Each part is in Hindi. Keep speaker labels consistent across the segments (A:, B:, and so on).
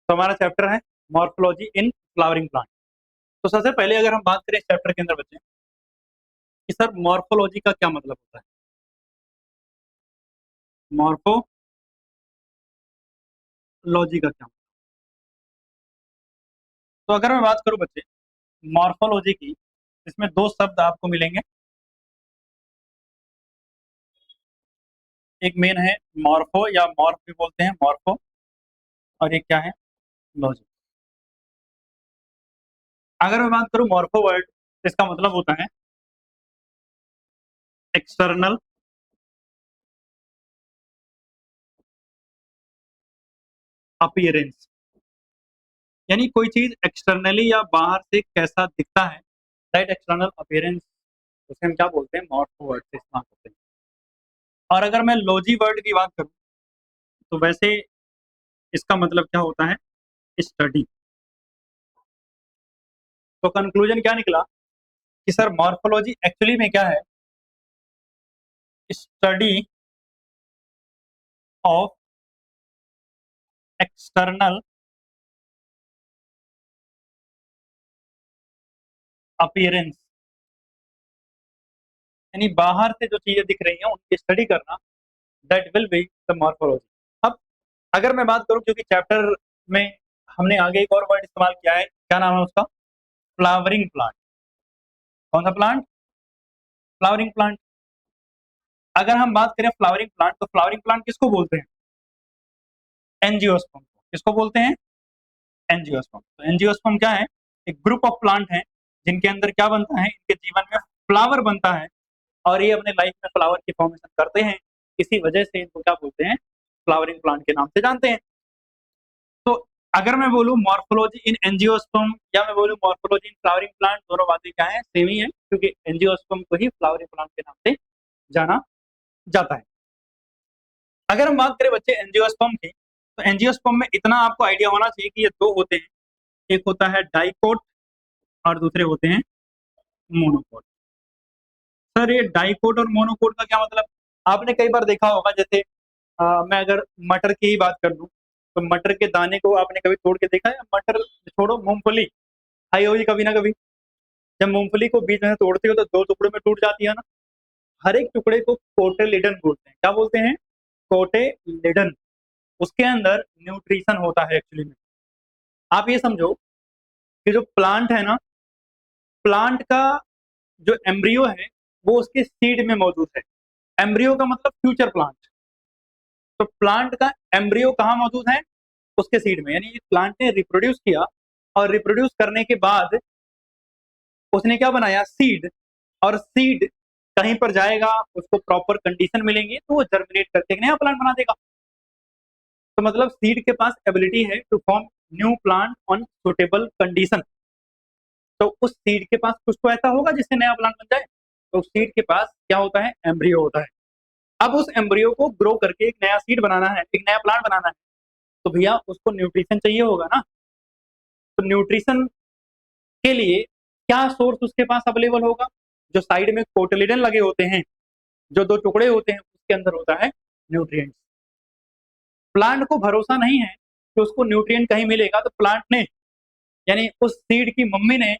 A: तो हमारा चैप्टर है मॉर्फोलॉजी इन फ्लावरिंग प्लांट। तो सबसे पहले अगर हम बात करें इस चैप्टर के अंदर बच्चे कि सर मॉर्फोलॉजी का क्या मतलब होता है, मॉर्फोलॉजी का क्या मतलब? तो अगर मैं बात करूं बच्चे मॉर्फोलॉजी की, इसमें दो शब्द आपको मिलेंगे। एक मेन है मॉर्फो या मॉर्फ भी बोलते हैं मॉर्फो, और एक क्या है लॉजी। अगर मैं बात करूं मॉर्फो वर्ड, इसका मतलब होता है एक्सटर्नल अपीयरेंस, यानी कोई चीज एक्सटर्नली या बाहर से कैसा दिखता है, दैट एक्सटर्नल अपीयरेंस, उसे हम क्या बोलते हैं मॉर्फो वर्ड से इस्तेमाल करते हैं। और अगर मैं लॉजी वर्ड की बात करूं तो वैसे इसका मतलब क्या होता है स्टडी। तो कंक्लूजन क्या निकला कि सर मॉर्फोलॉजी एक्चुअली में क्या है, स्टडी ऑफ एक्सटर्नल अपीयरेंस, यानी बाहर से जो चीजें दिख रही हैं उनकी स्टडी करना, that will be the morphology. अब अगर मैं बात करूं, क्योंकि चैप्टर में हमने आगे एक और वर्ड इस्तेमाल किया है, क्या नाम है उसका, फ्लावरिंग प्लांट। कौन सा प्लांट, फ्लावरिंग प्लांट। अगर हम बात करें फ्लावरिंग प्लांट, तो फ्लावरिंग प्लांट किसको बोलते हैं, एंजियोस्पर्म को। किसको बोलते हैं, एंजियोस्पर्म। तो एंजियोस्पर्म क्या है, एक ग्रुप ऑफ प्लांट है जिनके अंदर क्या बनता है, इनके जीवन में फ्लावर बनता है, और ये अपने लाइफ में फ्लावर की फॉर्मेशन करते हैं। इसी वजह से इनको क्या बोलते हैं, फ्लावरिंग प्लांट के नाम से जानते हैं। तो अगर मैं बोलूं मॉर्फोलॉजी इन एंजियोस्पर्म या मैं बोलूं मॉर्फोलॉजी इन फ्लावरिंग प्लांट, दोनों बातें क्या है, सेम ही है, क्योंकि एंजियोस्पर्म को ही फ्लावरिंग प्लांट के नाम से जाना जाता है। अगर हम बात करें बच्चे एंजियोस्पर्म की, तो एंजियोस्पर्म में इतना आपको आइडिया होना चाहिए कि ये दो होते हैं, एक होता है डाइकोट और दूसरे होते हैं मोनोकोट। सर ये डाइकोट और मोनोकोट का क्या मतलब, आपने कई बार देखा होगा, जैसे मैं अगर मटर की ही बात कर लूं, तो मटर के दाने को आपने कभी तोड़ के देखा है, मटर छोड़ो, मूंगफली खाई होगी कभी ना कभी। जब मूंगफली को बीच में से तोड़ते हो तो दो टुकड़ों में टूट जाती है ना। हर एक टुकड़े को कोटेलिडन बोलते हैं। क्या बोलते हैं, कोटेलिडन। उसके अंदर न्यूट्रिशन होता है एक्चुअली में। आप ये समझो कि जो प्लांट है ना, प्लांट का जो एम्ब्रियो है वो उसके सीड में मौजूद है। एम्ब्रियो का मतलब फ्यूचर प्लांट। तो प्लांट का एम्ब्रियो कहाँ मौजूद है, उसके सीड में, यानी प्लांट ने रिप्रोड्यूस किया, और रिप्रोड्यूस करने के बाद उसने क्या बनाया, सीड। और सीड कहीं पर जाएगा, उसको प्रॉपर कंडीशन मिलेंगी तो वो जर्मिनेट करके एक नया प्लांट बना देगा। तो मतलब सीड के पास एबिलिटी है to form new plant on suitable condition. तो उस सीड के पास कुछ तो ऐसा होगा जिससे नया प्लांट बन जाए। तो उस सीड के पास क्या होता है, एम्ब्रियो होता है। अब उस एम्ब्रियो को ग्रो करके एक नया सीड बनाना है, एक नया प्लांट बनाना है, तो भैया उसको न्यूट्रिशन चाहिए होगा ना। तो न्यूट्रिशन के लिए क्या सोर्स उसके पास अवेलेबल होगा, जो साइड में कोटिलिडन लगे होते हैं, जो दो टुकड़े होते हैं उसके अंदर होता है न्यूट्रिएंट्स। प्लांट को भरोसा नहीं है कि उसको न्यूट्रिएंट कहीं मिलेगा, तो प्लांट ने, यानी उस सीड की मम्मी ने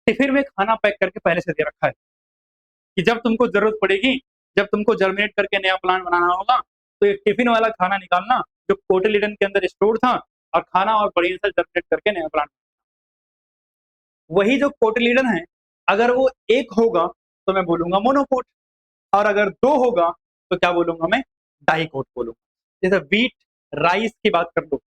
A: टिफिन में खाना पैक करके पहले से दे रखा है कि जब तुमको जरूरत पड़ेगी, जब तुमको जर्मिनेट करके नया प्लांट बनाना होगा, तो ये टिफिन वाला खाना निकालना जो कोटिलिडन के अंदर स्टोर था, और खाना और बढ़िया से जर्मिनेट करके नया प्लांट। वही जो कोटिलिडन है, अगर वो एक होगा तो मैं बोलूंगा मोनोकोट, और अगर दो होगा तो क्या बोलूंगा मैं, डाइकोट बोलूंगा। जैसे वीट राइस की बात कर लो,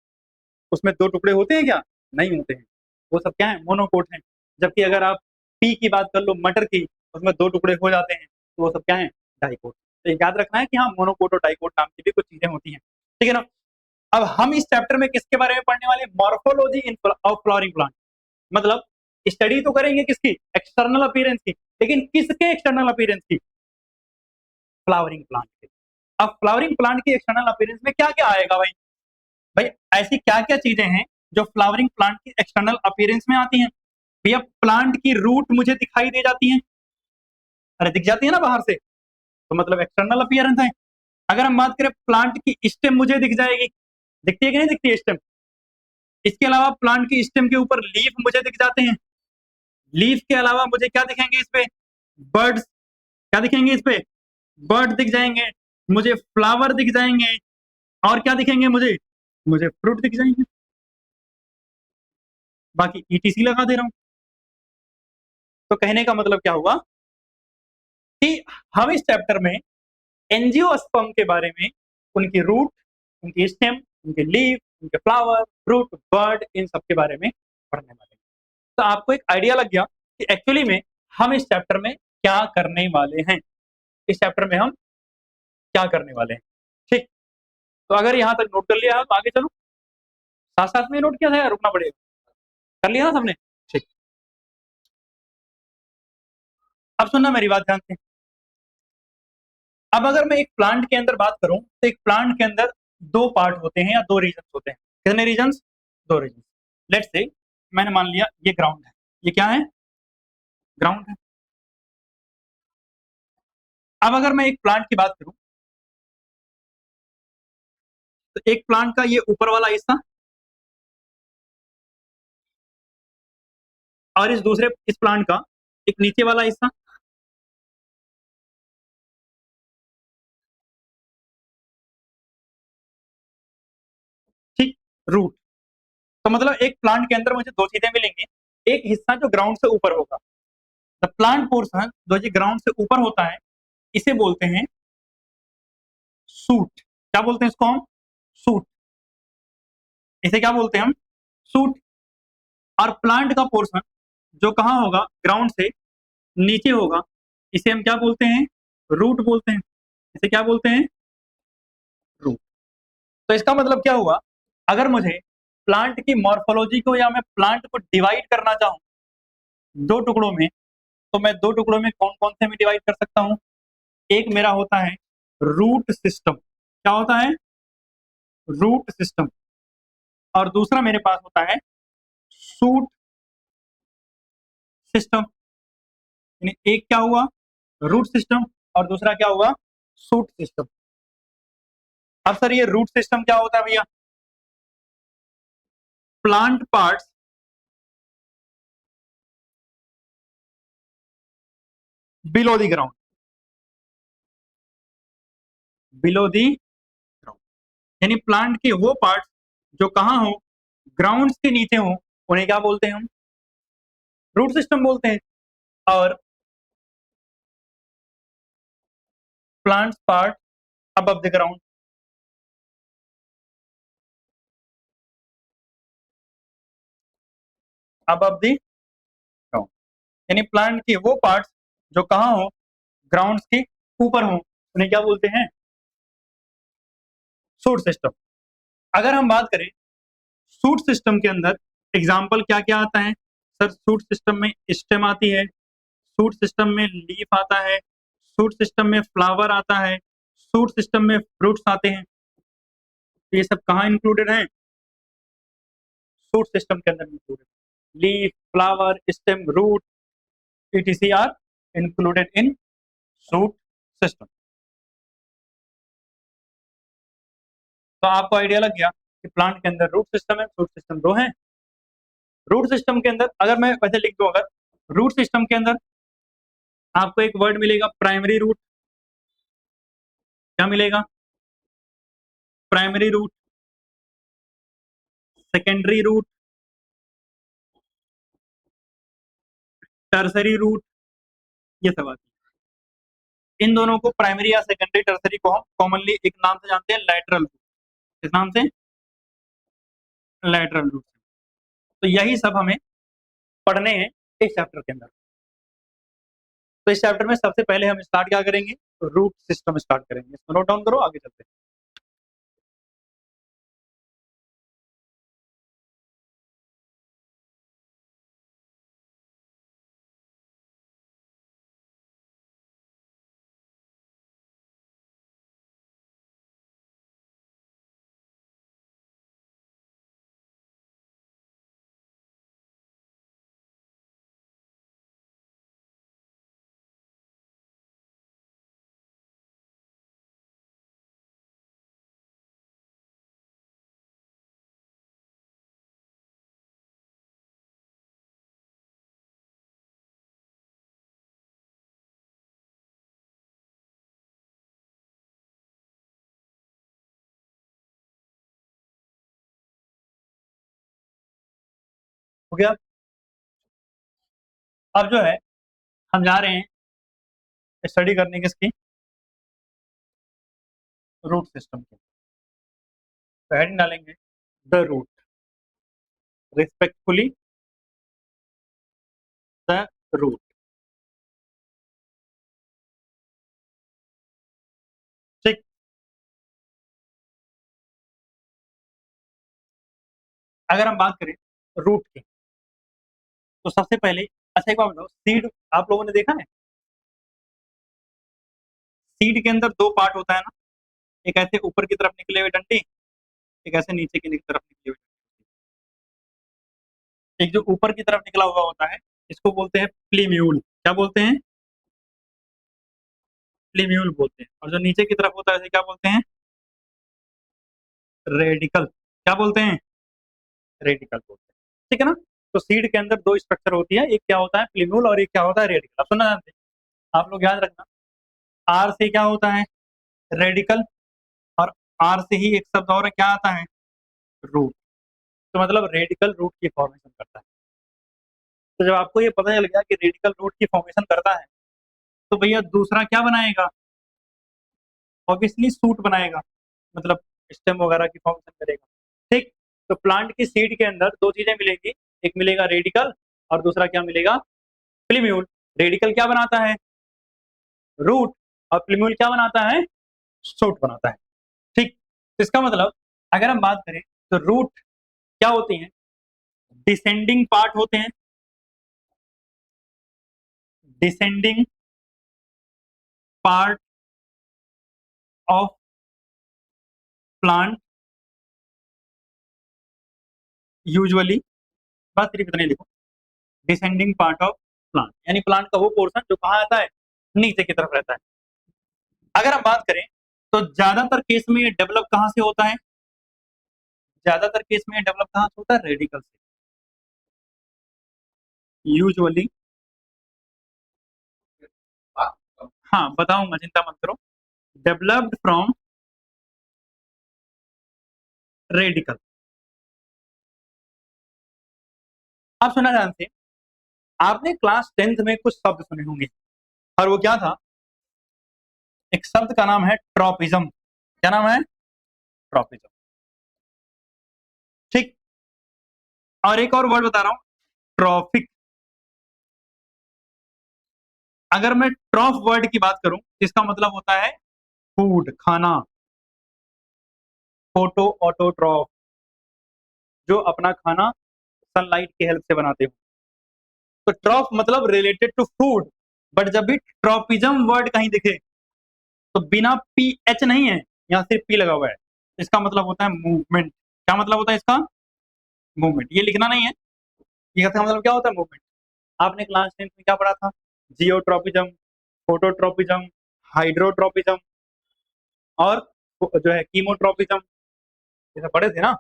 A: उसमें दो टुकड़े होते हैं क्या, नहीं होते हैं, वो सब क्या है, मोनोकोट है। जबकि अगर आप पी की बात कर लो, मटर की, उसमें दो टुकड़े हो जाते हैं, तो वो सब क्या है, डाइकोट। तो याद रखना है कि हाँ मोनोकोट और डाइकोट नाम की भी कुछ चीजें होती हैं, ठीक है ना। अब हम इस चैप्टर में किसके बारे में पढ़ने वाले, morphology in of flowering plant. मतलब स्टडी तो करेंगे किसकी, एक्सटर्नल अपीयरेंस की, लेकिन किसके एक्सटर्नल अपीयरेंस की, फ्लावरिंग प्लांट के। अब फ्लावरिंग प्लांट की एक्सटर्नल अपीयरेंस में क्या क्या आएगा भाई, भाई ऐसी क्या क्या चीजें हैं जो फ्लावरिंग प्लांट की एक्सटर्नल अपीयरेंस में आती हैं। भैया प्लांट की रूट मुझे दिखाई दे जाती है, अरे दिख जाती है ना बाहर से, तो मतलब एक्सटर्नल अपीयरेंस है। अगर हम बात करें प्लांट की स्टेम मुझे दिख जाएगी, दिखती है कि नहीं दिखती है स्टेम, इसके अलावा प्लांट की स्टेम के ऊपर लीफ मुझे दिख जाते हैं। लीफ के अलावा मुझे क्या दिखेंगे इस पे? बर्ड्स। क्या दिखेंगे इस पे? बर्ड दिख जाएंगे, मुझे फ्लावर दिख जाएंगे, और क्या दिखेंगे मुझे? मुझे फ्रूट दिख जाएंगे। बाकी ईटीसी लगा दे रहा हूं। तो कहने का मतलब क्या हुआ कि हम इस चैप्टर में एंजियोस्पर्म के बारे में, उनकी रूट, उनकी स्टेम, उनके लीफ, उनके फ्लावर, फ्रूट, बर्ड, इन सब के बारे में पढ़ने वाले हैं। तो आपको एक आइडिया लग गया कि एक्चुअली में हम इस चैप्टर में क्या करने वाले हैं। इस चैप्टर में हम क्या करने वाले हैं। ठीक। तो अगर यहाँ तक नोट कर लिया है तो आगे चलो। साथ साथ में नोट किया था या रुकना पड़ेगा? कर लिया ना सबने? ठीक। अब सुनना मेरी बात ध्यान से। अब अगर मैं एक प्लांट के अंदर बात करूं तो एक प्लांट के अंदर दो पार्ट होते हैं या दो रीजन होते हैं। कितने रीजन्स? दो रीजन। लेट्स से मैंने मान लिया ये ग्राउंड है। ये क्या है? ग्राउंड है। अब अगर मैं एक प्लांट की बात करूं तो एक प्लांट का ये ऊपर वाला हिस्सा, और इस प्लांट का एक नीचे वाला हिस्सा। ठीक। रूट। तो मतलब एक प्लांट के अंदर मुझे दो चीजें मिलेंगी। एक हिस्सा जो ग्राउंड से ऊपर होगा, द प्लांट पोर्शन जो जी ग्राउंड से ऊपर होता है, इसे बोलते हैं सूट। क्या बोलते हैं इसको हम? सूट। इसे क्या बोलते हैं हम? सूट। और प्लांट का पोर्शन जो कहाँ होगा, ग्राउंड से नीचे होगा, इसे हम क्या बोलते हैं? रूट बोलते हैं। इसे क्या बोलते हैं? रूट। तो इसका मतलब क्या हुआ, अगर मुझे प्लांट की मॉर्फोलॉजी को, या मैं प्लांट को डिवाइड करना चाहूं दो टुकड़ों में, तो मैं दो टुकड़ों में कौन कौन से में डिवाइड कर सकता हूं? एक मेरा होता है रूट सिस्टम। क्या होता है? Root system. और दूसरा मेरे पास होता है सूट सिस्टम। यानी एक क्या हुआ, रूट सिस्टम, और दूसरा क्या हुआ, सूट सिस्टम। अब सर ये रूट सिस्टम क्या होता है भैया? Plant parts below the ground. Below the ground यानी प्लांट के वो पार्ट्स जो कहाँ हो, ग्राउंड के नीचे हो, उन्हें क्या बोलते हैं हम? रूट सिस्टम बोलते हैं। और plant part above the ground, above the ground यानी प्लांट के वो पार्ट्स जो कहाँ हो, ग्राउंड के ऊपर हो, उन्हें क्या बोलते हैं? Shoot system. अगर हम बात करें सूट सिस्टम के अंदर एग्जाम्पल क्या क्या आता है, सर सूट सिस्टम में स्टेम आती है, सूट सिस्टम में लीफ आता है, सूट सिस्टम में फ्लावर आता है, सूट सिस्टम में फ्रूट्स आते हैं। तो ये सब कहाँ इंक्लूडेड है? सूट सिस्टम के अंदर included. Leaf, flower, stem, root, etc are included in shoot system. तो आपको आइडिया लग गया कि प्लांट के अंदर रूट सिस्टम है, सूट सिस्टम दो है। रूट सिस्टम के अंदर अगर मैं वैसे लिख दूं, अगर रूट सिस्टम के अंदर आपको एक वर्ड मिलेगा प्राइमरी रूट। क्या मिलेगा? Primary root, secondary root, tertiary root, ये सब आती है। इन दोनों को प्राइमरी या सेकेंडरी टर्सरी को हम कॉमनली एक नाम से जानते हैं, लैटरल रूट। किस नाम से? Lateral root. तो यही सब हमें पढ़ने हैं इस चैप्टर के अंदर। तो इस चैप्टर में सबसे पहले हम स्टार्ट क्या करेंगे? रूट सिस्टम स्टार्ट करेंगे। इसको नोट डाउन करो, आगे चलते हैं। हो गया। अब जो है हम जा रहे हैं स्टडी करने किसकी, रूट सिस्टम की। तो हेडिंग डालेंगे the root, respectfully the root. ठीक, अगर हम बात करें रूट की, तो सबसे पहले, अच्छा एक बात बताओ, सीड आप लोगों ने देखा है, सीड के अंदर दो पार्ट होता है ना, एक ऐसे ऊपर की तरफ निकले हुए डंडी, एक ऐसे नीचे की तरफ निकले हुए। एक जो ऊपर की तरफ निकला हुआ होता है इसको बोलते हैं प्लीम्यूल। क्या बोलते हैं, प्लीम्यूल बोलते हैं। और जो नीचे की तरफ होता है इसे क्या बोलते हैं, रेडिकल। क्या बोलते हैं, रेडिकल बोलते हैं। ठीक है ना। तो सीड के अंदर दो स्ट्रक्चर होती है, एक क्या होता है प्लीम्यूल और एक क्या होता है रेडिकल। अब सुनना जानते हैं आप लोग, याद रखना, आर से क्या होता है रेडिकल, और आर से ही एक शब्द और है, क्या आता है, रूट। तो मतलब रेडिकल रूट की फॉर्मेशन करता है। तो जब आपको ये पता चल गया कि रेडिकल रूट की फॉर्मेशन करता है, तो भैया दूसरा क्या बनाएगा, ऑब्वियसली सूट बनाएगा, मतलब स्टेम वगैरह की फॉर्मेशन करेगा। ठीक। तो प्लांट की सीड के अंदर दो चीजें मिलेगी, एक मिलेगा रेडिकल और दूसरा क्या मिलेगा, प्लीम्यूल। रेडिकल क्या बनाता है, रूट, और प्लीम्यूल क्या बनाता है, सूट बनाता है। ठीक। तो इसका मतलब अगर हम बात करें तो रूट क्या होती हैं, डिसेंडिंग पार्ट होते हैं, descending part of plant usually, बस सिर्फ इतने लिखो, डिसेंडिंग पार्ट ऑफ प्लांट, यानी प्लांट का वो पोर्शन जो कहाँ आता है, नीचे की तरफ रहता है। अगर हम बात करें तो ज्यादातर केस में ये डेवलप कहाँ से होता है, ज्यादातर केस में ये डेवलप कहाँ से होता है, रेडिकल से। यूजुअली, हाँ बताऊंगा, चिंता मत करो, डेवलप्ड फ्रॉम रेडिकल। आप सुना जानते हैं, आपने क्लास 10th में कुछ शब्द सुने होंगे, और वो क्या था, एक शब्द का नाम है ट्रॉपिज्म। क्या नाम है, ट्रॉपिज्म। ठीक। और एक और वर्ड बता रहा हूं, ट्रॉफिक। अगर मैं ट्रॉफ वर्ड की बात करूं, इसका मतलब होता है फूड, खाना। फोटो ऑटोट्रॉफ, जो अपना खाना सनलाइट की हेल्प से बनाते हो। तो ट्रॉफ मतलब रिलेटेड टू फूड, बट जब भी ट्रॉपिज्म वर्ड कहीं दिखे तो बिना पी एच नहीं है, यहाँ सिर्फ पी लगा हुआ है, इसका मतलब होता है मूवमेंट। क्या मतलब होता है इसका, मूवमेंट। ये लिखना नहीं है, ये का मतलब क्या होता है, मूवमेंट। आपने क्लास 10th में क्या पढ़ा था, जियोट्रोपिज्म, फोटोट्रोपिज्म, हाइड्रोट्रोपिज्म, और जो है कीमोट्रोपिज्म, ये सब पढ़े थे ना।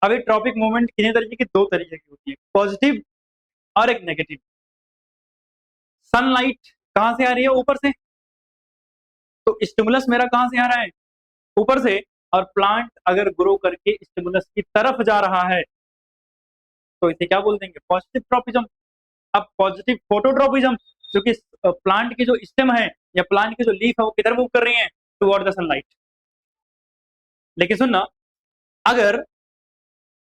A: अब ये ट्रॉपिक मूवमेंट कितने तरीके की, दो तरीके की होती है, पॉजिटिव और एक नेगेटिव। सनलाइट कहां से आ रही है, ऊपर से, तो स्टिमुलस मेरा कहां से आ रहा है, ऊपर से। और प्लांट अगर ग्रो करके स्टिमुलस की तरफ जा रहा है तो इसे क्या बोल देंगे, पॉजिटिव ट्रोपिज्म। अब पॉजिटिव फोटोट्रोपिज्म, क्योंकि प्लांट की जो स्टेम है या प्लांट की जो लीफ है वो किधर मूव कर रही है, टुवर्ड द सनलाइट। लेकिन सुनना, अगर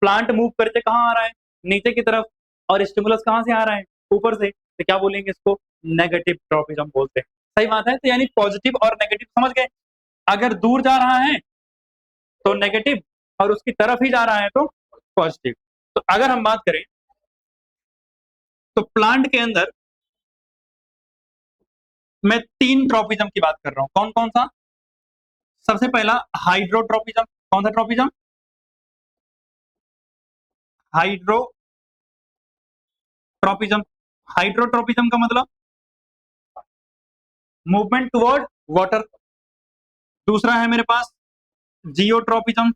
A: प्लांट मूव करके कहाँ आ रहा है, नीचे की तरफ, और स्टिमुलस कहाँ से आ रहा है, ऊपर से, तो क्या बोलेंगे इसको, नेगेटिव ट्रोपिज्म बोलते हैं। सही बात है। तो यानी पॉजिटिव और नेगेटिव समझ गए, अगर दूर जा रहा है तो नेगेटिव, और उसकी तरफ ही जा रहा है तो पॉजिटिव। तो अगर हम बात करें तो प्लांट के अंदर मैं तीन ट्रोपिज्म की बात कर रहा हूं, कौन कौन सा, सबसे पहला हाइड्रोट्रोपिज्म। कौन सा ट्रोपिज्म, हाइड्रोट्रोपिज्म। हाइड्रोट्रोपिज्म का मतलब मूवमेंट टुवर्ड वाटर। दूसरा है मेरे पास जियोट्रोपिज्म,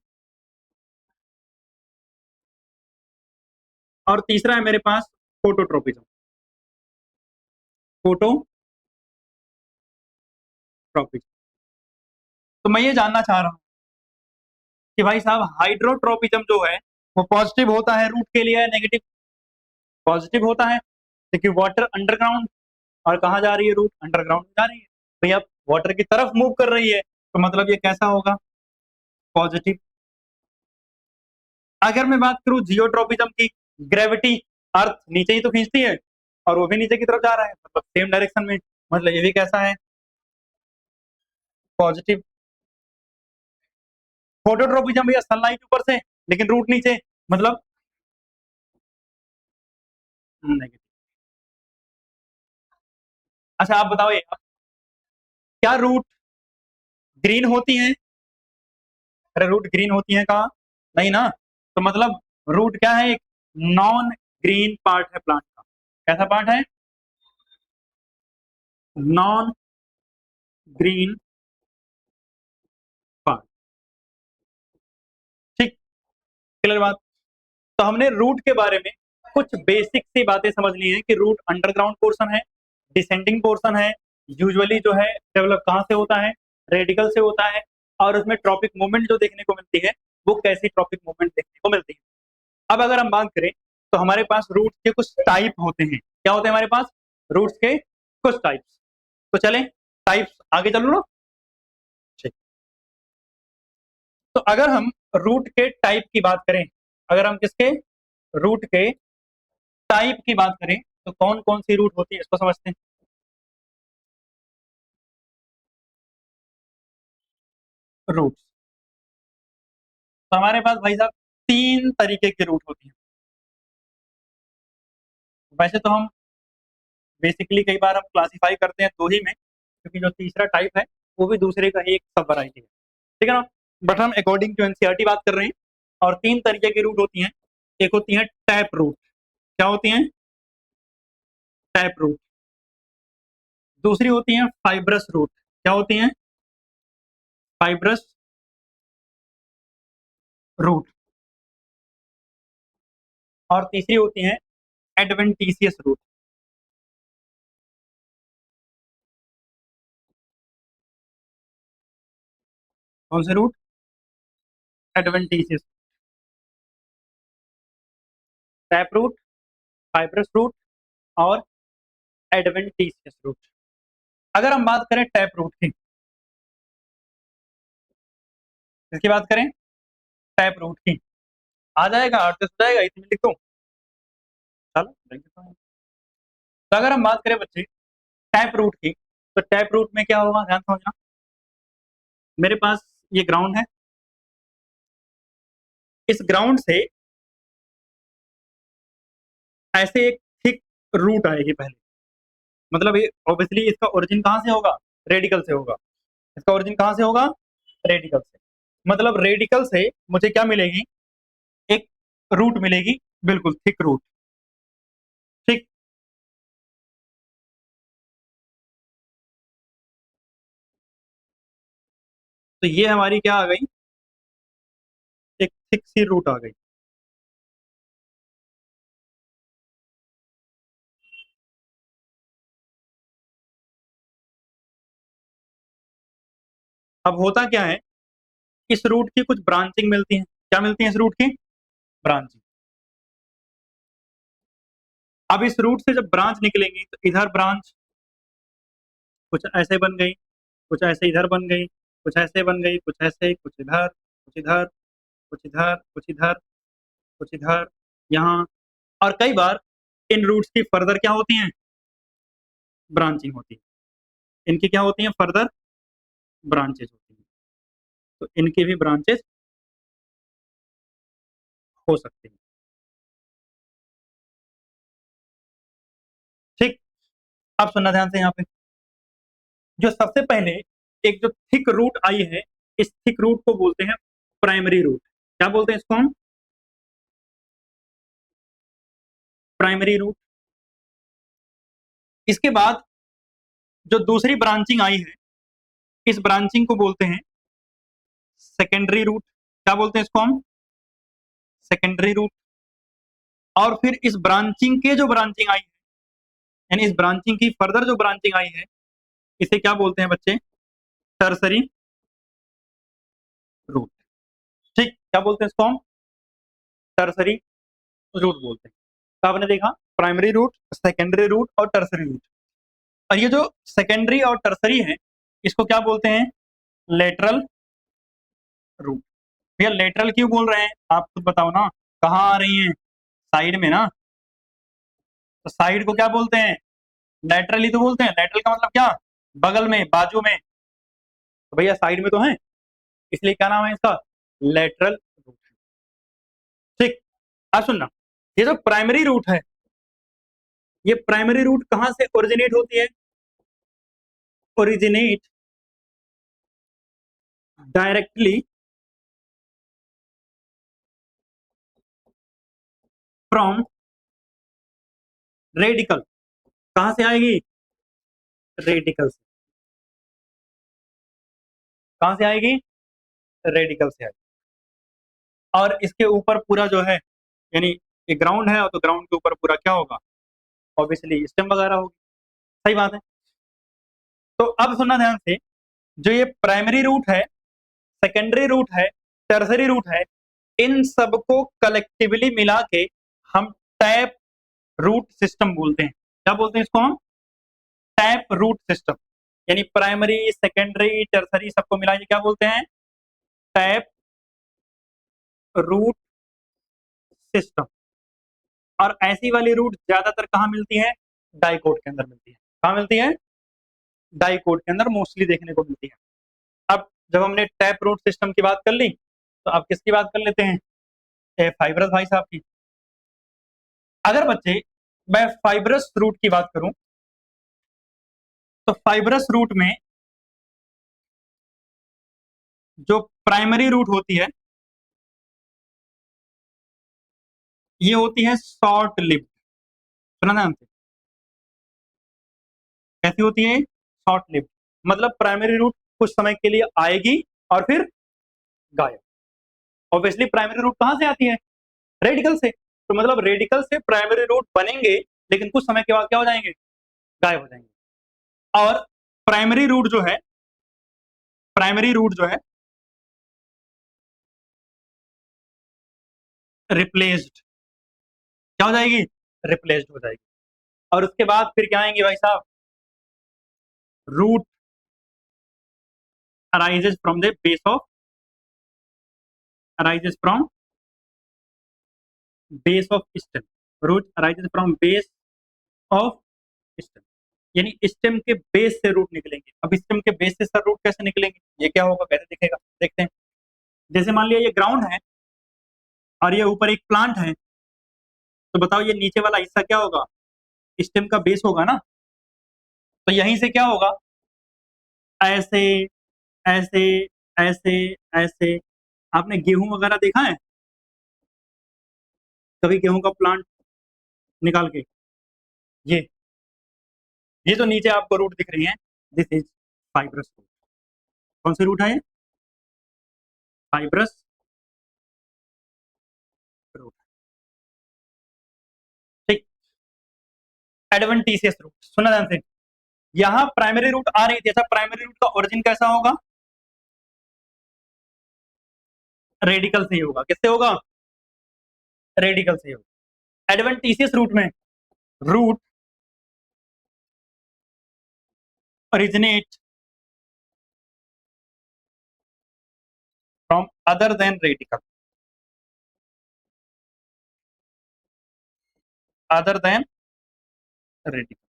A: और तीसरा है मेरे पास फोटोट्रोपिज्म। फोटोट्रोपिज्म। तो मैं ये जानना चाह रहा हूं कि भाई साहब हाइड्रोट्रोपिज्म जो है वो पॉजिटिव होता है रूट के लिए, नेगेटिव, पॉजिटिव होता है क्योंकि वाटर अंडरग्राउंड, और कहाँ जा रही है रूट, अंडरग्राउंड जा रही है, तो अब वाटर की तरफ मूव कर रही है, तो मतलब ये कैसा होगा, पॉजिटिव। अगर मैं बात करूं जियोट्रॉपिज्म की, ग्रेविटी अर्थ नीचे ही तो खींचती है, और वो भी नीचे की तरफ जा रहा है, मतलब सेम डायरेक्शन में, मतलब ये भी कैसा है, पॉजिटिव। फोटोट्रोपिज्म भैया सनलाइट ऊपर से लेकिन रूट नीचे, मतलब नेगेटिव। अच्छा आप बताओ ये, क्या रूट ग्रीन होती है, अरे रूट ग्रीन होती है कहाँ, नहीं ना, तो मतलब रूट क्या है, एक नॉन ग्रीन पार्ट है प्लांट का, कैसा पार्ट है, नॉन ग्रीन पार्ट। ठीक, क्लियर बात। तो हमने रूट के बारे में कुछ बेसिक सी बातें समझ ली हैं कि रूट अंडरग्राउंड पोर्शन है, डिसेंडिंग पोर्शन है, यूजुअली जो है डेवलप कहाँ से होता है, रेडिकल से होता है, और उसमें ट्रॉपिक मूवमेंट जो देखने को मिलती है वो कैसी ट्रॉपिक मूवमेंट देखने को मिलती है। अब अगर हम बात करें तो हमारे पास रूट के कुछ टाइप होते हैं, क्या होते हैं हमारे पास, रूट्स के कुछ टाइप्स। तो चलें टाइप्स आगे चलो ना। ठीक, तो अगर हम रूट के टाइप की बात करें, अगर हम किसके, रूट के टाइप की बात करें, तो कौन कौन सी रूट होती है इसको समझते हैं। रूट्स, तो हमारे पास भाई साहब तीन तरीके की रूट होती है। वैसे तो हम बेसिकली कई बार हम क्लासिफाई करते हैं दो ही में, क्योंकि जो तीसरा टाइप है वो भी दूसरे का ही एक सब वैरायटी है, ठीक है ना, बट हम अकॉर्डिंग टू एनसीईआरटी बात कर रहे हैं। और तीन तरीके की रूट होती हैं, एक होती है टैप रूट, क्या होती है, टैप रूट। दूसरी होती है फाइब्रस रूट, क्या होती है, फाइब्रस रूट। और तीसरी होती है एडवेंटिशियस रूट। कौन से root, adventitious, tap root, fibrous root, और एडवेंटिशियस रूट। अगर हम बात करें टैप रूट की, इसकी बात करें टैप रूट की, आ जाएगा, एडजस्ट हो जाएगा, इतनी लिख दो, चलो देख लेते हैं। तो अगर हम बात करें बच्चे टैप रूट की, तो टैप रूट में क्या होगा, ध्यान समझना। मेरे पास ये ग्राउंड है, इस ग्राउंड से ऐसे एक थिक रूट आएगी पहले, मतलब ये ऑब्वियसली इसका ओरिजिन कहाँ से होगा, रेडिकल से होगा, इसका ओरिजिन कहाँ से होगा, रेडिकल से। मतलब रेडिकल से मुझे क्या मिलेगी, एक रूट मिलेगी, बिल्कुल थिक रूट। ठीक, तो ये हमारी क्या आ गई, एक थिक सी रूट आ गई। अब होता क्या है, इस रूट की कुछ ब्रांचिंग मिलती है, क्या मिलती है इस रूट की, ब्रांचिंग। अब इस रूट से जब ब्रांच निकलेंगी तो इधर ब्रांच कुछ ऐसे बन गई, कुछ ऐसे इधर बन गई, कुछ ऐसे बन गई, कुछ ऐसे, कुछ इधर, कुछ इधर, कुछ इधर, कुछ इधर, कुछ इधर, यहाँ। और कई बार इन रूट्स की फर्दर क्या होती हैं, ब्रांचिंग होती है, इनकी क्या होती हैं, फर्दर ब्रांचेज होती हैं, तो इनकी भी ब्रांचेज हो सकती हैं। ठीक, अब सुनना ध्यान से यहाँ पे, जो सबसे पहले एक जो थिक रूट आई है, इस थिक रूट को बोलते हैं प्राइमरी रूट, क्या बोलते हैं इसको हम, प्राइमरी रूट। इसके बाद जो दूसरी ब्रांचिंग आई है, इस ब्रांचिंग को बोलते हैं सेकेंडरी रूट, क्या बोलते हैं इसको हम, सेकेंडरी रूट। और फिर इस ब्रांचिंग के जो ब्रांचिंग आई है, यानी इस ब्रांचिंग की फर्दर जो ब्रांचिंग आई है, इसे क्या बोलते हैं बच्चे, टर्सरी रूट। ठीक, क्या बोलते हैं इसको हम, टर्सरी रूट बोलते हैं। तो आपने देखा प्राइमरी रूट, सेकेंडरी रूट और टर्सरी रूट। और ये जो सेकेंडरी और टर्सरी है इसको क्या बोलते हैं? Lateral root. भैया लेटरल क्यों बोल रहे हैं आप खुद बताओ ना, कहाँ आ रही हैं? साइड में ना, तो साइड को क्या बोलते हैं? लेटरल ही तो बोलते हैं। लेटरल का मतलब क्या? बगल में, बाजू में। तो भैया साइड में तो है, इसलिए क्या नाम है इसका? Lateral root. ठीक, अब सुनना, ये जो प्राइमरी रूट है, ये प्राइमरी रूट कहां से ओरिजिनेट होती है? Originate directly from radical. कहां से आएगी? रेडिकल से। कहां से आएगी? रेडिकल से आएगी। और इसके ऊपर पूरा जो है, यानी ये ग्राउंड है, और तो ग्राउंड के ऊपर पूरा क्या होगा? ऑब्वियसली स्टेम वगैरह होगी। सही बात है। तो अब सुनना ध्यान से, जो ये प्राइमरी रूट है, सेकेंडरी रूट है, टर्सरी रूट है, इन सबको कलेक्टिवली मिला के हम टैप रूट सिस्टम बोलते हैं। क्या बोलते हैं इसको हम? Tap root system. यानी प्राइमरी, सेकेंडरी, टर्सरी सबको मिला के क्या बोलते हैं? Tap root system. और ऐसी वाली रूट ज्यादातर कहाँ मिलती है? डाइकोट के अंदर मिलती है। कहाँ मिलती है? डाइकोट के अंदर मोस्टली देखने को मिलती है। अब जब हमने टैप रूट सिस्टम की बात कर ली, तो अब किसकी बात कर लेते हैं? फाइब्रस भाई साहब की। अगर बच्चे मैं फाइब्रस रूट की बात करूं, तो फाइब्रस रूट में जो प्राइमरी रूट होती है, ये होती है शॉर्ट लिव्ड। सुना ध्यान से, कैसी होती है? Short lived. मतलब प्राइमरी रूट कुछ समय के लिए आएगी और फिर गायब। ऑब्वियसली प्राइमरी रूट कहां से आती है? रेडिकल से। तो मतलब रेडिकल से प्राइमरी रूट बनेंगे, लेकिन कुछ समय के बाद क्या हो जाएंगे? गायब हो जाएंगे। और प्राइमरी रूट जो है, प्राइमरी रूट जो है रिप्लेस्ड, क्या हो जाएगी? रिप्लेस्ड हो जाएगी। और उसके बाद फिर क्या आएंगे भाई साहब? Root arises from the base of, arises from base of stem. Root arises from base of stem. यानी स्टेम के बेस से रूट निकलेंगे। अब स्टेम के बेस से सर रूट कैसे निकलेंगे? ये क्या होगा, कैसे दिखेगा, देखते हैं। जैसे मान लिया ये ग्राउंड है और ये ऊपर एक प्लांट है, तो बताओ ये नीचे वाला हिस्सा क्या होगा? स्टेम का बेस होगा ना। तो यहीं से क्या होगा? ऐसे, ऐसे, ऐसे, ऐसे। आपने गेहूं वगैरह देखा है कभी? गेहूं का प्लांट निकाल के, ये तो नीचे आपको रूट दिख रही है, दिस इज फाइब्रस रूट। कौन सी रूट है ये? Fibrous root. ठीक। एडवेंटिशियस रूट, सुना ध्यान से। यहाँ प्राइमरी रूट आ रही थी, अच्छा प्राइमरी रूट का ओरिजिन कैसा होगा? रेडिकल से ही होगा। किससे होगा? रेडिकल से ही होगा। एडवेंटिशियस रूट में root originate from other than radical, other than radical.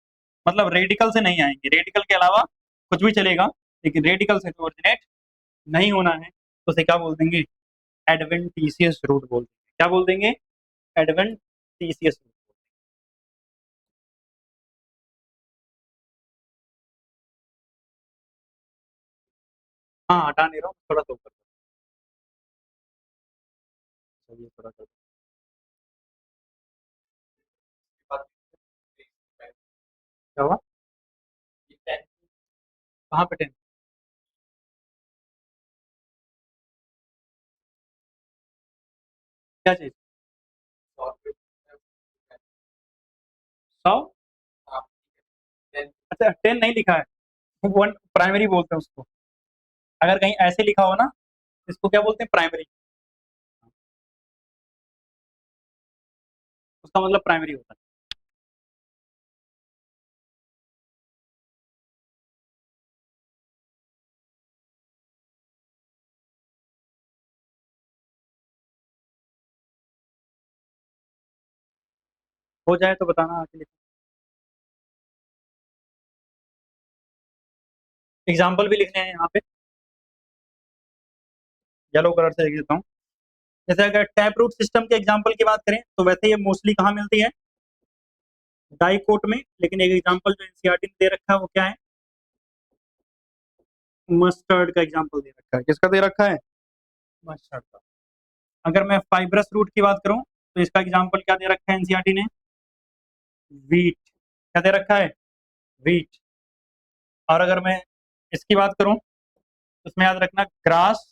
A: मतलब रेडिकल से नहीं आएंगे, रेडिकल के अलावा कुछ भी चलेगा, लेकिन रेडिकल से तो ओरिजिनेट नहीं होना है, तो उसे क्या बोल देंगे? एडवेंटिशियस रूट बोल देंगे। क्या बोल देंगे? Adventitious root. हाँ हटा नहीं रहा हूँ, थोड़ा सा ऊपर चलिए, थोड़ा सा क्या हुआ? कहाँ पे 10? क्या चीज? 100? अच्छा 10 नहीं लिखा है, वन प्राइमरी बोलते हैं उसको। अगर कहीं ऐसे लिखा हो ना, इसको क्या बोलते हैं? प्राइमरी। उसका मतलब प्राइमरी होता है। हो जाए तो बताना आके लिखो। एग्जाम्पल भी लिखने हैं यहाँ पे, येलो कलर से लिख देता हूँ। जैसे अगर टैप रूट सिस्टम के एग्जाम्पल की बात करें तो वैसे ये मोस्टली कहाँ मिलती है, डाइकोट में। लेकिन एक एग्जाम्पल जो एनसीईआरटी ने दे रखा है वो क्या है, मस्टर्ड का एग्जाम्पल दे रखा है। किसका दे रखा है, मस्टर्ड का। अगर मैं फाइब्रस रूट की बात करूं तो इसका एग्जाम्पल क्या दे रखा है एनसीईआरटी ने, वीट। क्या दे रखा है, वीट। और अगर मैं इसकी बात करूं तो इसमें याद रखना ग्रास,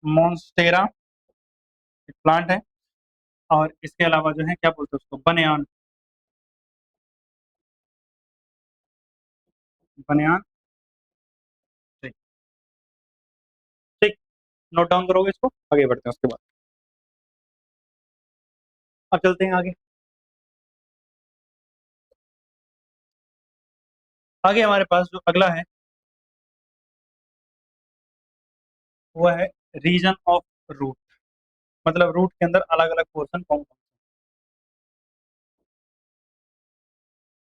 A: मॉन्स्टेरा प्लांट है, और इसके अलावा जो है क्या बोलते हैं उसको, बनियान, बनियान। ठीक, ठीक, नोट डाउन करोगे इसको, आगे बढ़ते हैं उसके बाद। अब चलते हैं आगे। आगे हमारे पास जो अगला है वो है रीजन ऑफ रूट। मतलब रूट के अंदर अलग अलग पोर्शन कौन कौन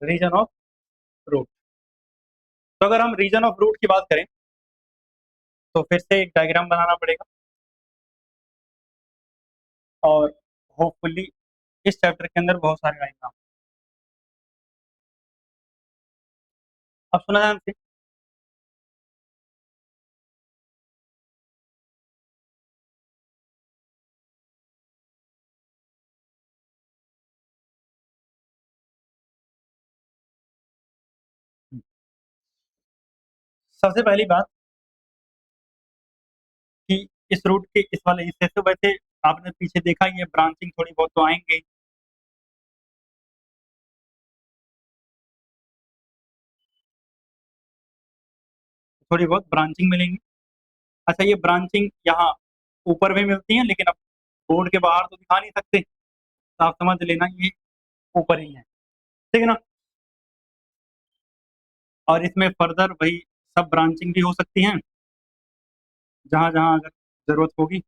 A: से, रीजन ऑफ रूट। तो अगर हम रीजन ऑफ रूट की बात करें तो फिर से एक डायग्राम बनाना पड़ेगा, और होपफुली इस चैप्टर के अंदर बहुत सारे आएंगे। अब सुना ध्यान से, सबसे पहली बात कि इस रूट के इस वाले हिस्से से वैसे आपने पीछे देखा, ये ब्रांचिंग थोड़ी बहुत तो आएंगे। थोड़ी बहुत ब्रांचिंग मिलेंगी। अच्छा, ये ब्रांचिंग यहाँ ऊपर भी मिलती है, लेकिन अब बोर्ड के बाहर तो दिखा नहीं सकते, तो आप समझ लेना ये ऊपर ही है। ठीक है ना। और इसमें फर्दर वही सब ब्रांचिंग भी हो सकती हैं जहां जहां अगर जरूरत होगी।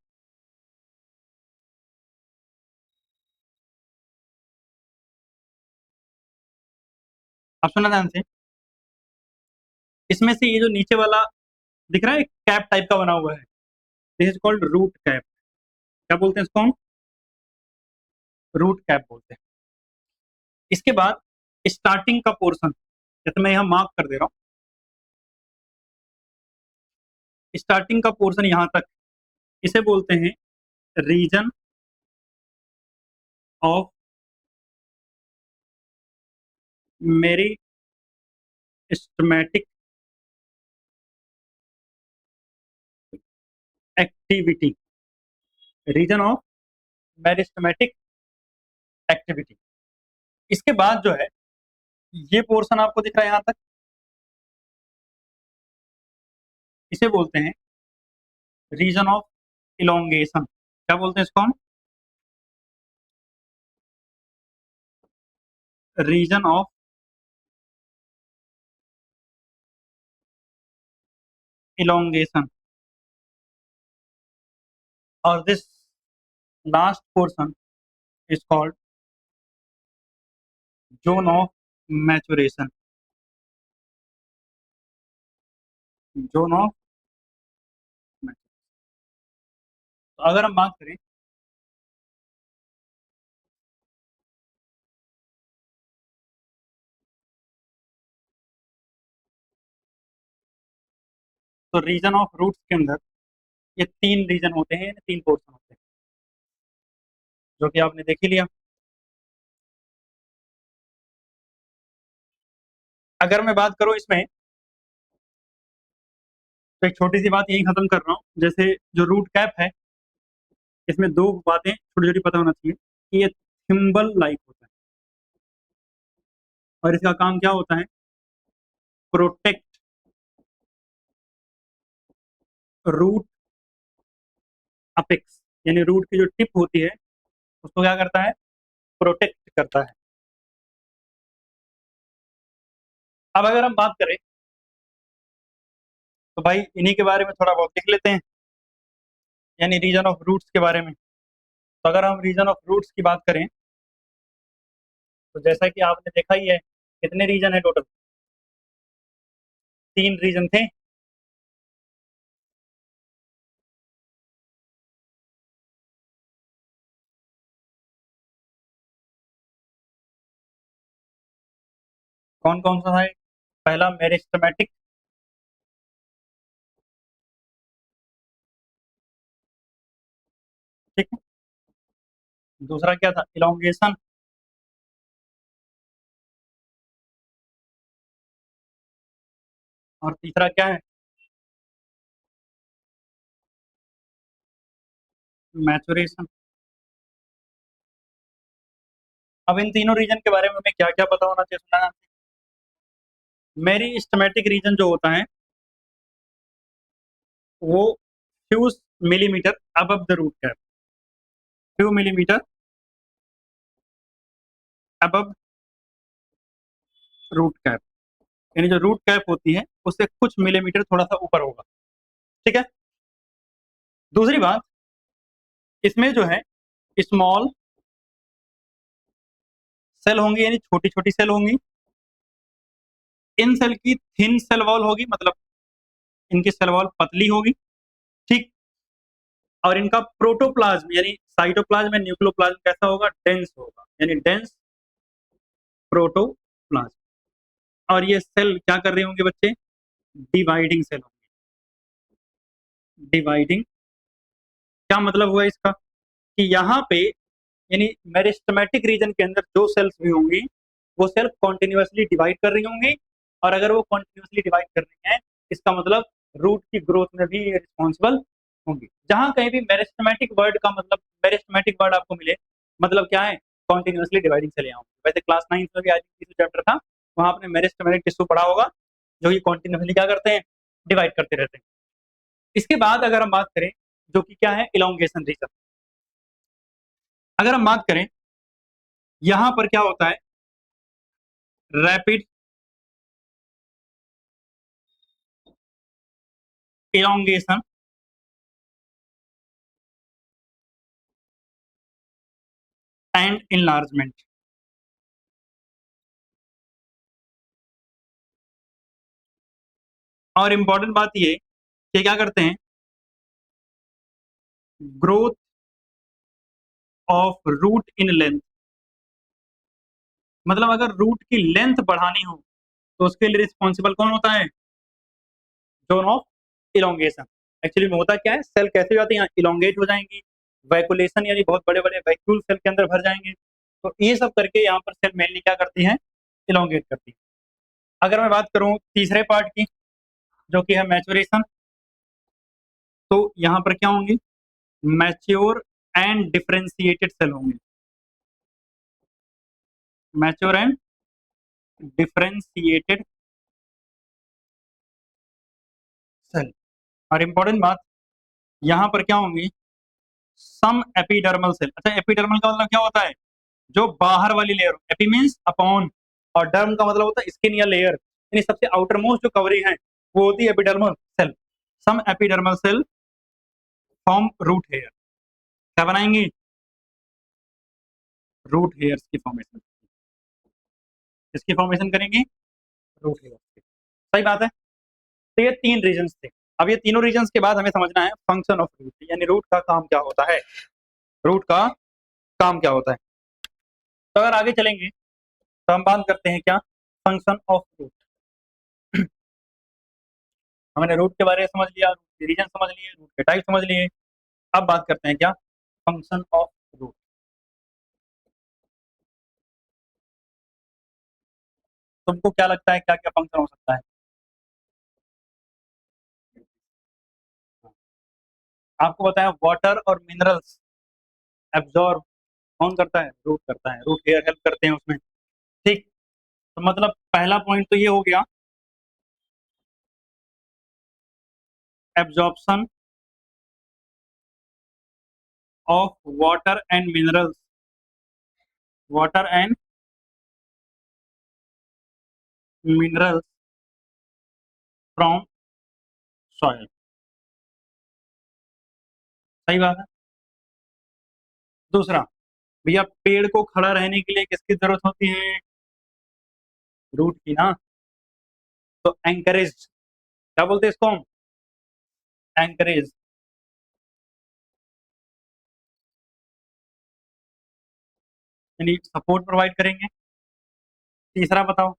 A: आप सुना ध्यान से, इसमें से ये जो नीचे वाला दिख रहा है कैप टाइप का बना हुआ है, this is called root cap. क्या बोलते हैं इसको हम, रूट कैप बोलते हैं। इसके बाद स्टार्टिंग का पोर्शन, जैसे मैं यहाँ मार्क कर दे रहा हूँ, स्टार्टिंग का पोर्शन यहाँ तक, इसे बोलते हैं region of meristematic activity, region of meristematic activity. इसके बाद जो है ये पोर्शन आपको दिख रहा है यहाँ तक, इसे बोलते हैं रीजन ऑफ इलोंगेशन। क्या बोलते हैं इसको हम, रीजन ऑफ इलोंगेशन। और this last portion is called zone of maturation, zone of. तो अगर हम बात करें तो रीजन ऑफ रूट्स के अंदर ये तीन रीजन होते हैं, तीन पोर्शन होते हैं, जो कि आपने देख ही लिया। अगर मैं बात करूं इसमें तो एक छोटी सी बात यही खत्म कर रहा हूँ। जैसे जो रूट कैप है, इसमें दो बातें छोटी छोटी पता होना चाहिए कि ये थिम्बल लाइक होता है, और इसका काम क्या होता है, प्रोटेक्ट रूट अपेक्स, यानी रूट की जो टिप होती है उसको क्या करता है, प्रोटेक्ट करता है। अब अगर हम बात करें तो भाई इन्हीं के बारे में थोड़ा बहुत लिख लेते हैं। यानी रीजन ऑफ रूट्स के बारे में। तो अगर हम रीजन ऑफ रूट्स की बात करें तो जैसा कि आपने देखा ही है, कितने रीजन है टोटल? 3 रीजन थे। कौन कौन सा है? पहला मेरिस्टेमेटिक, ठीक है। दूसरा क्या था? इलोंगेशन। और तीसरा क्या है? मैचुरेशन। अब इन तीनों रीजन के बारे में हमें क्या क्या पता होना चाहिए, सुना? मेरिस्टेमेटिक रीजन जो होता है वो few millimetre above the root cap, few millimetre above root cap, यानी जो रूट कैप होती है उससे कुछ मिलीमीटर थोड़ा सा ऊपर होगा, ठीक है। दूसरी बात, इसमें जो है स्मॉल सेल होंगी, यानी छोटी छोटी सेल होंगी। इन सेल की थिन सेल वॉल होगी, मतलब इनकी सेल वॉल पतली होगी, ठीक। और इनका प्रोटोप्लाज्म यानी साइटोप्लाज्म या न्यूक्लियोप्लाज्म कैसा होगा? डेंस होगा, यानी डेंस प्रोटोप्लाज्म। और ये सेल क्या कर रहे होंगे बच्चे? डिवाइडिंग सेल होंगे। डिवाइडिंग, क्या मतलब हुआ इसका? कि यहाँ पे यानी मेरिस्टेमेटिक रीजन के अंदर जो सेल्स भी होंगी वो सेल कॉन्टिन्यूसली डिवाइड कर रही होंगी। और अगर वो कॉन्टिन्यूसली डिवाइड कर रही हैं, इसका मतलब रूट की ग्रोथ में भी रिस्पॉन्सिबल होंगी। जहां कहीं भी मेरिस्टेमेटिक वर्ड का मतलब, मेरिस्टेमेटिक वर्ड आपको मिले, मतलब क्या है? कॉन्टिन्यूसली डिवाइडिंग सेल यहाँ होंगी। वैसे क्लास 9 में भी आज चैप्टर था, वहां आपने मेरिस्टेमेटिक टिश्यू पढ़ा होगा, जो कि कॉन्टिन्यूसली क्या करते हैं? डिवाइड करते रहते हैं। इसके बाद अगर हम बात करें, जो कि क्या है? Elongation region. अगर हम बात करें, यहां पर क्या होता है? Rapid elongation and enlargement। और इंपॉर्टेंट बात ये कि क्या करते हैं? Growth of root in length, मतलब अगर रूट की लेंथ बढ़ानी हो तो उसके लिए रिस्पॉन्सिबल कौन होता है? Zone of elongation. एक्चुअली में होता क्या है, सेल कैसे हो जाती है? इलोंगेट हो जाएंगी, वैकुलेशन यानी बहुत बड़े बड़े वैक्यूल सेल के अंदर भर जाएंगे। तो ये सब करके यहाँ पर सेल मेनली क्या करती हैं? इलोंगेट करती है। अगर मैं बात करूँ तीसरे पार्ट की, जो कि है मैचुरेशन, तो यहाँ पर क्या होंगी? मैच्योर एंड डिफरेंशिएटेड सेल होंगे। Mature and differentiated cell. और इंपॉर्टेंट बात, यहाँ पर क्या होंगी? Some epidermal cell. अच्छा, एपिडर्मल का मतलब क्या होता है? जो बाहर वाली लेयर, एपी मीन्स अपॉन, और डर्म का मतलब होता है स्किन या लेयर, यानी सबसे आउटर मोस्ट जो कवरिंग है वो होती है epidermal cell. Some epidermal cell form root hair. क्या बनाएंगी? रूट हेयर्स की फॉर्मेशन। इसकी फॉर्मेशन करेंगी रूट हेयर की। सही बात है। तो ये 3 रीजन थे। अब ये तीनों रीजन के बाद हमें समझना है फंक्शन ऑफ रूट, यानी रूट का काम क्या होता है। रूट का काम क्या होता है? तो अगर आगे चलेंगे तो हम बात करते हैं क्या? Function of root. हमने रूट के बारे में समझ लिया, रूट के रीजन समझ लिए, रूट के टाइप समझ लिए। अब बात करते हैं क्या? Function of root. तुमको क्या लगता है क्या क्या फंक्शन हो सकता है? आपको बताया वाटर और मिनरल्स एब्जॉर्ब कौन करता है? रूट करता है। रूट हेयर हेल्प करते हैं उसमें, ठीक। तो मतलब पहला पॉइंट तो ये हो गया, absorption of water and minerals, water and minerals from soil. सही बात है। दूसरा, भैया पेड़ को खड़ा रहने के लिए किसकी जरूरत होती है? रूट की ना। तो एंकरेज, क्या बोलते हैं इसको हम? एंकरेज। यानी सपोर्ट प्रोवाइड करेंगे। तीसरा बताओ,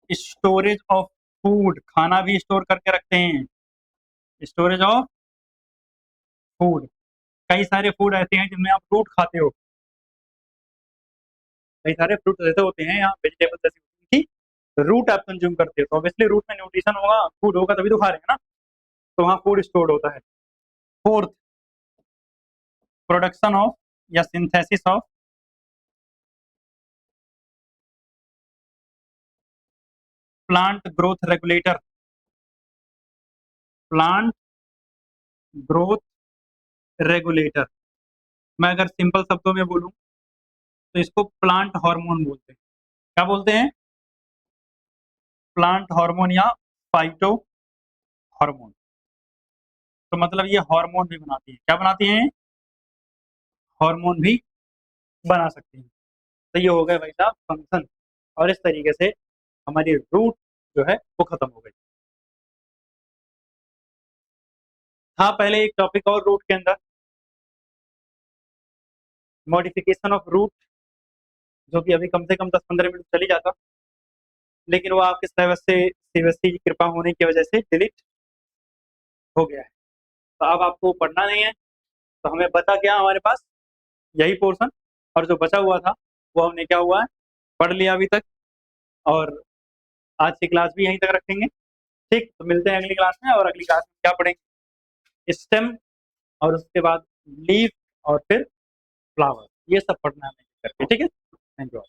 A: स्टोरेज ऑफ फूड, खाना भी स्टोर करके रखते हैं। स्टोरेज ऑफ फूड, कई सारे फूड ऐसे हैं जिनमें आप फ्रूट खाते हो, कई सारे फ्रूट ऐसे होते हैं या वेजिटेबल्स ऐसी होती हैं कि रूट आप कंज्यूम करते हो, तो ऑब्वियसली रूट में न्यूट्रिशन होगा, फूड होगा तभी तो खा रहे हैं ना, तो वहाँ फूड स्टोर्ड होता है। फोर्थ, प्रोडक्शन ऑफ या synthesis of plant growth regulator. Plant growth regulator, मैं अगर सिंपल शब्दों में बोलूं तो इसको प्लांट हार्मोन बोलते हैं। क्या बोलते हैं? प्लांट हार्मोन या फाइटो हार्मोन। तो मतलब ये हार्मोन भी बनाती है, क्या बनाती हैं? हार्मोन भी बना सकती हैं। तो ये हो गए भाई साहब फंक्शन, और इस तरीके से हमारी रूट जो है वो खत्म हो गई। हाँ, पहले एक टॉपिक और रूट के अंदर, मॉडिफिकेशन ऑफ रूट, जो कि अभी कम से कम 10-15 मिनट चली जाता, लेकिन वो आपके सिलेबस से सीबीएसई की कृपा होने की वजह से डिलीट हो गया है। तो अब आपको पढ़ना नहीं है, तो हमें बचा क्या हमारे पास? यही पोर्शन, और जो बचा हुआ था वो हमने क्या हुआ है, पढ़ लिया अभी तक। और आज की क्लास भी यहीं तक रखेंगे। ठीक, तो मिलते हैं अगली क्लास में, और अगली क्लास में क्या पढ़ेंगे? स्टेम, और उसके बाद लीफ, और फिर फ्लावर, ये सब पढ़ना है करके। ठीक है, थैंक यू।